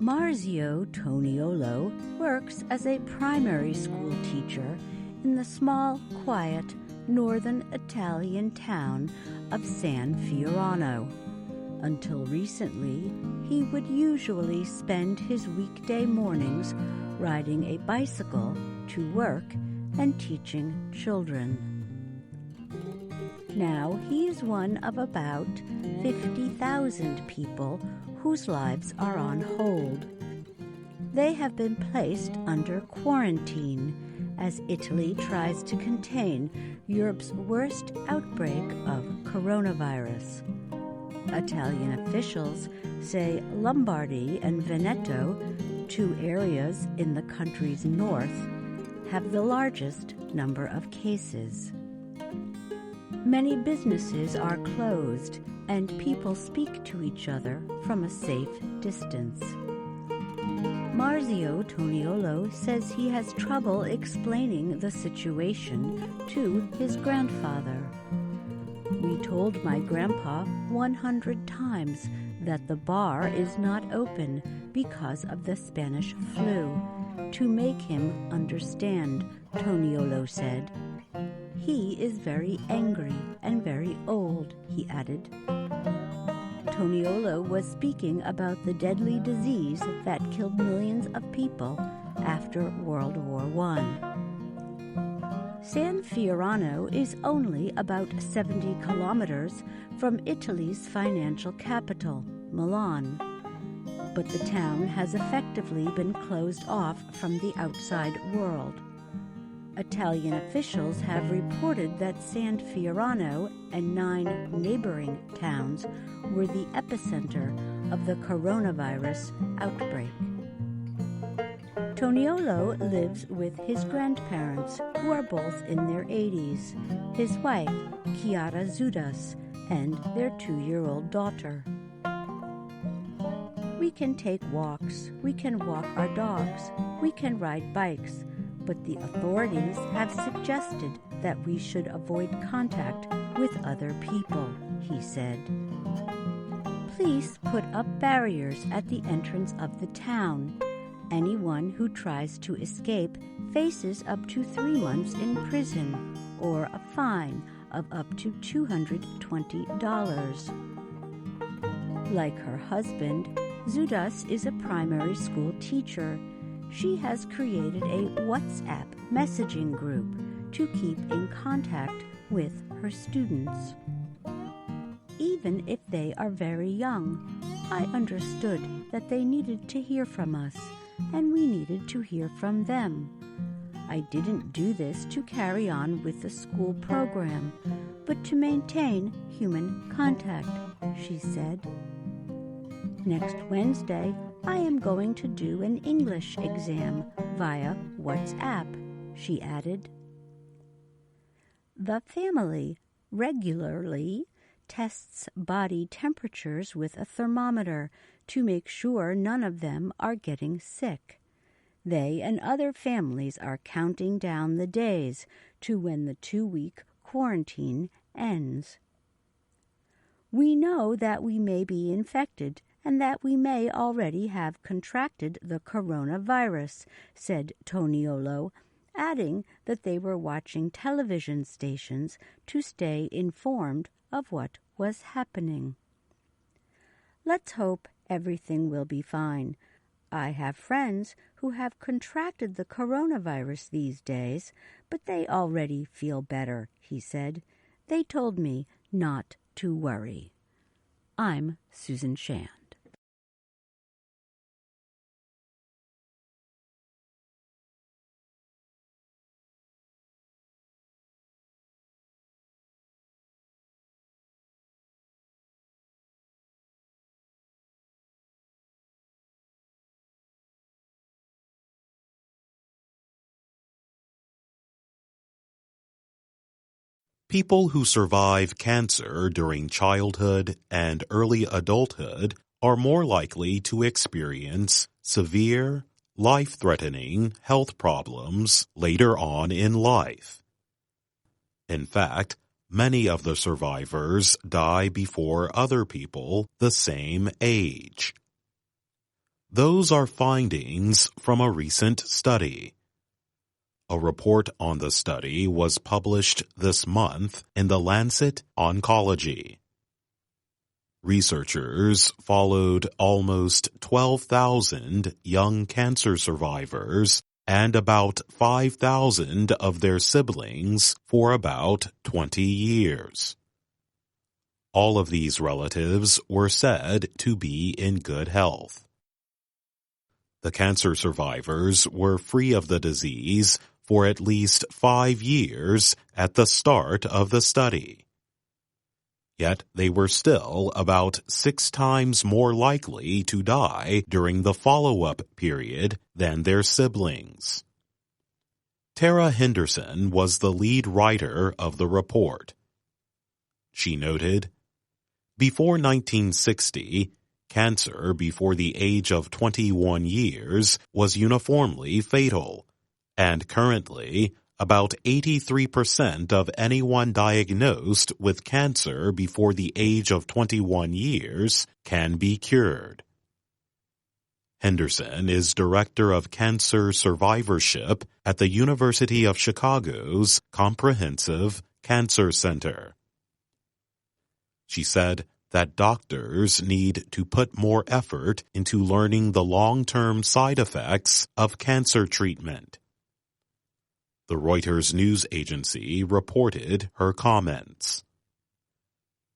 Marzio Toniolo works as a primary school teacher in the small, quiet, northern Italian town of San Fiorano. Until recently, he would usually spend his weekday mornings riding a bicycle to work and teaching children. Now he is one of about 50,000 people whose lives are on hold. They have been placed under quarantine as Italy tries to contain Europe's worst outbreak of coronavirus. Italian officials say Lombardy and Veneto, two areas in the country's north, have the largest number of cases. Many businesses are closed, and people speak to each other from a safe distance. Marzio Toniolo says he has trouble explaining the situation to his grandfather. We told my grandpa 100 times that the bar is not open because of the Spanish flu, to make him understand, Toniolo said. He is very angry and very old, he added. Toniolo was speaking about the deadly disease that killed millions of people after World War I. San Fiorano is only about 70 kilometers from Italy's financial capital, Milan. But the town has effectively been closed off from the outside world. Italian officials have reported that San Fiorano and 9 neighboring towns were the epicenter of the coronavirus outbreak. Toniolo lives with his grandparents, who are both in their 80s, his wife, Chiara Zudas, and their 2-year-old daughter. We can take walks, we can walk our dogs, we can ride bikes, but the authorities have suggested that we should avoid contact with other people, he said. Police put up barriers at the entrance of the town. Anyone who tries to escape faces up to 3 months in prison or a fine of up to $220. Like her husband, Zudas is a primary school teacher. She has created a WhatsApp messaging group to keep in contact with her students. Even if they are very young, I understood that they needed to hear from us, and we needed to hear from them. I didn't do this to carry on with the school program, but to maintain human contact, she said. Next Wednesday, I am going to do an English exam via WhatsApp, she added. The family regularly tests body temperatures with a thermometer to make sure none of them are getting sick. They and other families are counting down the days to when the 2-week quarantine ends. We know that we may be infected and that we may already have contracted the coronavirus, said Toniolo, adding that they were watching television stations to stay informed of what was happening. Let's hope everything will be fine. I have friends who have contracted the coronavirus these days, but they already feel better, he said. They told me not to worry. I'm Susan Shand. People who survive cancer during childhood and early adulthood are more likely to experience severe, life-threatening health problems later on in life. In fact, many of the survivors die before other people the same age. Those are findings from a recent study. A report on the study was published this month in The Lancet Oncology. Researchers followed almost 12,000 young cancer survivors and about 5,000 of their siblings for about 20 years. All of these relatives were said to be in good health. The cancer survivors were free of the disease for at least 5 years at the start of the study. Yet they were still about 6 times more likely to die during the follow-up period than their siblings. Tara Henderson was the lead writer of the report. She noted, "Before 1960, cancer before the age of 21 years was uniformly fatal, and currently, about 83% of anyone diagnosed with cancer before the age of 21 years can be cured." Henderson is Director of Cancer Survivorship at the University of Chicago's Comprehensive Cancer Center. She said that doctors need to put more effort into learning the long-term side effects of cancer treatment. The Reuters news agency reported her comments.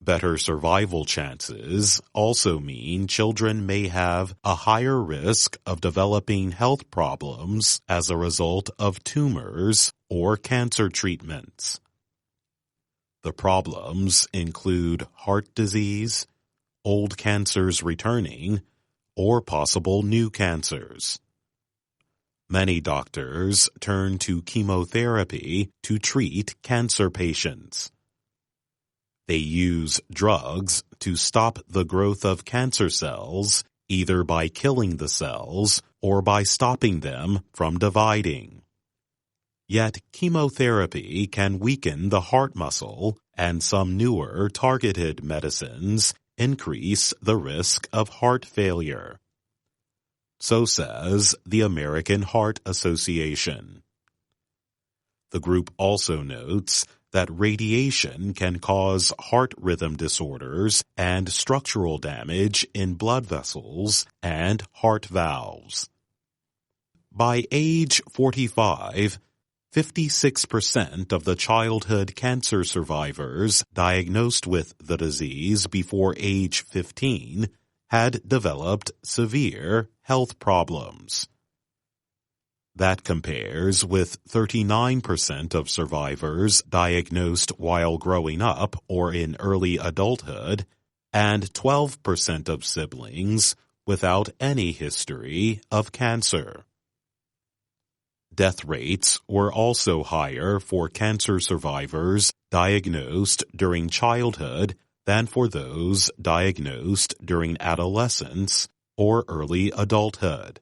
Better survival chances also mean children may have a higher risk of developing health problems as a result of tumors or cancer treatments. The problems include heart disease, old cancers returning, or possible new cancers. Many doctors turn to chemotherapy to treat cancer patients. They use drugs to stop the growth of cancer cells, either by killing the cells or by stopping them from dividing. Yet chemotherapy can weaken the heart muscle, and some newer targeted medicines increase the risk of heart failure. So says the American Heart Association. The group also notes that radiation can cause heart rhythm disorders and structural damage in blood vessels and heart valves. By age 45, 56% of the childhood cancer survivors diagnosed with the disease before age 15 had developed severe health problems. That compares with 39% of survivors diagnosed while growing up or in early adulthood, and 12% of siblings without any history of cancer. Death rates were also higher for cancer survivors diagnosed during childhood than for those diagnosed during adolescence or early adulthood.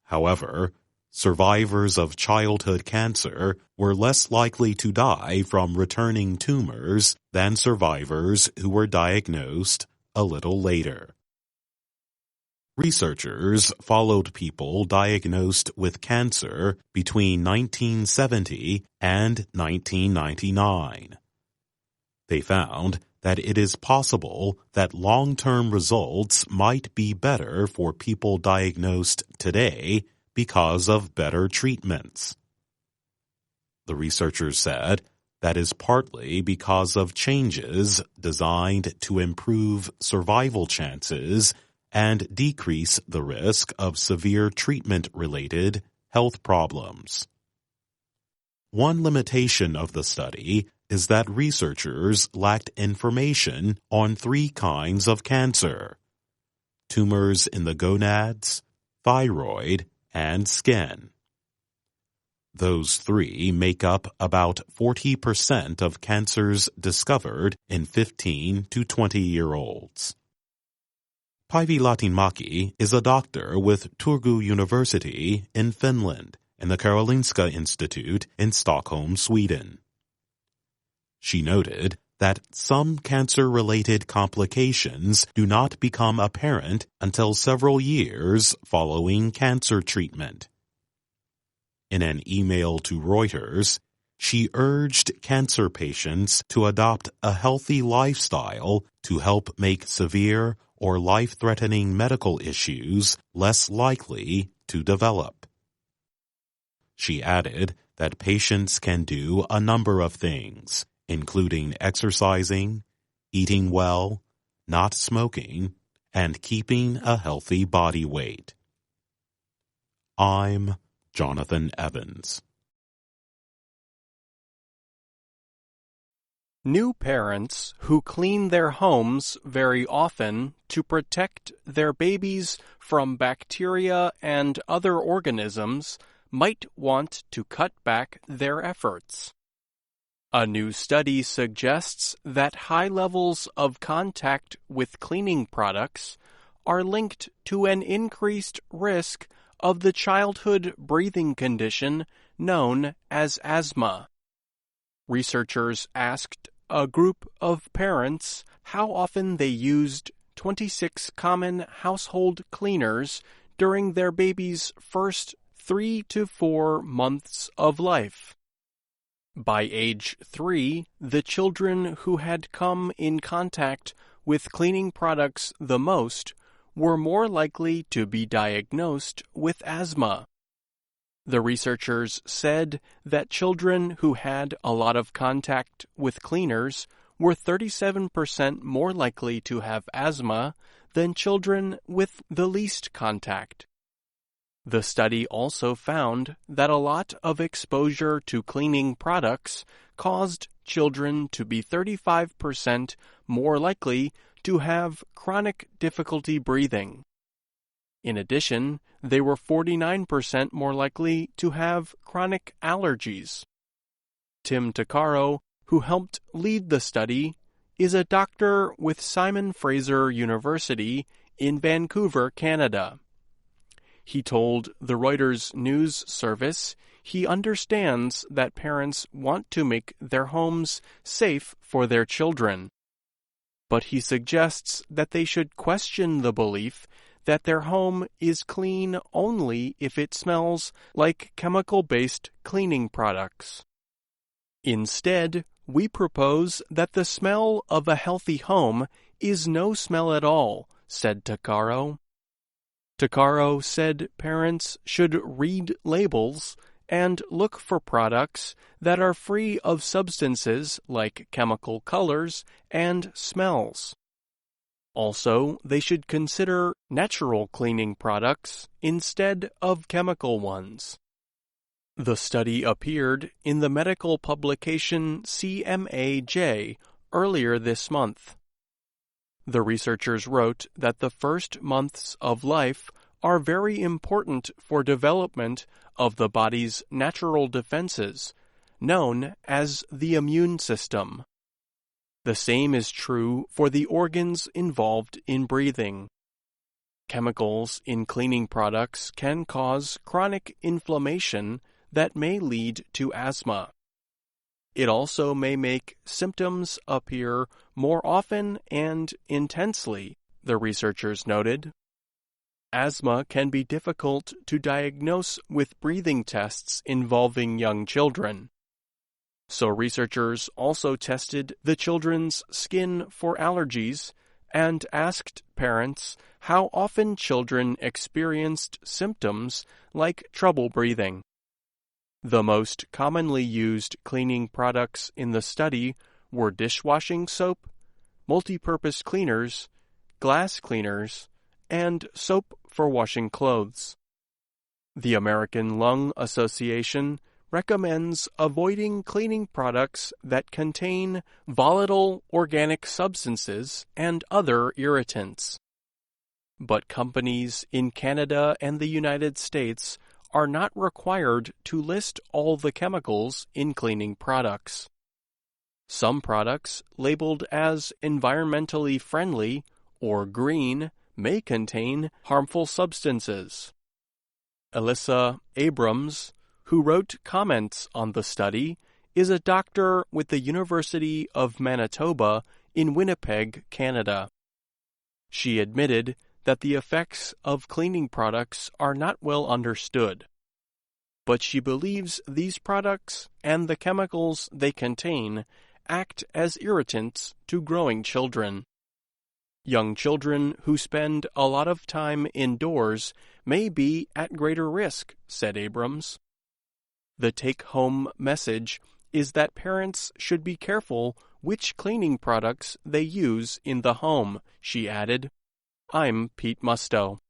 However, survivors of childhood cancer were less likely to die from returning tumors than survivors who were diagnosed a little later. Researchers followed people diagnosed with cancer between 1970 and 1999. They found that it is possible that long-term results might be better for people diagnosed today because of better treatments. The researchers said that is partly because of changes designed to improve survival chances and decrease the risk of severe treatment-related health problems. One limitation of the study is that researchers lacked information on 3 kinds of cancer: tumors in the gonads, thyroid, and skin. Those 3 make up about 40% of cancers discovered in 15 to 20-year-olds. Päivi Latinmäki is a doctor with Turku University in Finland and the Karolinska Institute in Stockholm, Sweden. She noted that some cancer-related complications do not become apparent until several years following cancer treatment. In an email to Reuters, she urged cancer patients to adopt a healthy lifestyle to help make severe or life-threatening medical issues less likely to develop. She added that patients can do a number of things, including exercising, eating well, not smoking, and keeping a healthy body weight. I'm Jonathan Evans. New parents who clean their homes very often to protect their babies from bacteria and other organisms might want to cut back their efforts. A new study suggests that high levels of contact with cleaning products are linked to an increased risk of the childhood breathing condition known as asthma. Researchers asked a group of parents how often they used 26 common household cleaners during their baby's first 3 to 4 months of life. By age 3, the children who had come in contact with cleaning products the most were more likely to be diagnosed with asthma. The researchers said that children who had a lot of contact with cleaners were 37% more likely to have asthma than children with the least contact. The study also found that a lot of exposure to cleaning products caused children to be 35% more likely to have chronic difficulty breathing. In addition, they were 49% more likely to have chronic allergies. Tim Tuccaro, who helped lead the study, is a doctor with Simon Fraser University in Vancouver, Canada. He told the Reuters news service he understands that parents want to make their homes safe for their children, but he suggests that they should question the belief that their home is clean only if it smells like chemical-based cleaning products. Instead, we propose that the smell of a healthy home is no smell at all, said Tuccaro. Tuccaro said parents should read labels and look for products that are free of substances like chemical colors and smells. Also, they should consider natural cleaning products instead of chemical ones. The study appeared in the medical publication CMAJ earlier this month. The researchers wrote that the first months of life are very important for development of the body's natural defenses, known as the immune system. The same is true for the organs involved in breathing. Chemicals in cleaning products can cause chronic inflammation that may lead to asthma. It also may make symptoms appear more often and intensely, the researchers noted. Asthma can be difficult to diagnose with breathing tests involving young children. So researchers also tested the children's skin for allergies and asked parents how often children experienced symptoms like trouble breathing. The most commonly used cleaning products in the study were dishwashing soap, multipurpose cleaners, glass cleaners, and soap for washing clothes. The American Lung Association recommends avoiding cleaning products that contain volatile organic substances and other irritants. But companies in Canada and the United States are not required to list all the chemicals in cleaning products. Some products labeled as environmentally friendly or green may contain harmful substances. Alyssa Abrams, who wrote comments on the study, is a doctor with the University of Manitoba in Winnipeg, Canada. She admitted that the effects of cleaning products are not well understood, but she believes these products and the chemicals they contain act as irritants to growing children. Young children who spend a lot of time indoors may be at greater risk, said Abrams. The take-home message is that parents should be careful which cleaning products they use in the home, she added. I'm Pete Musto.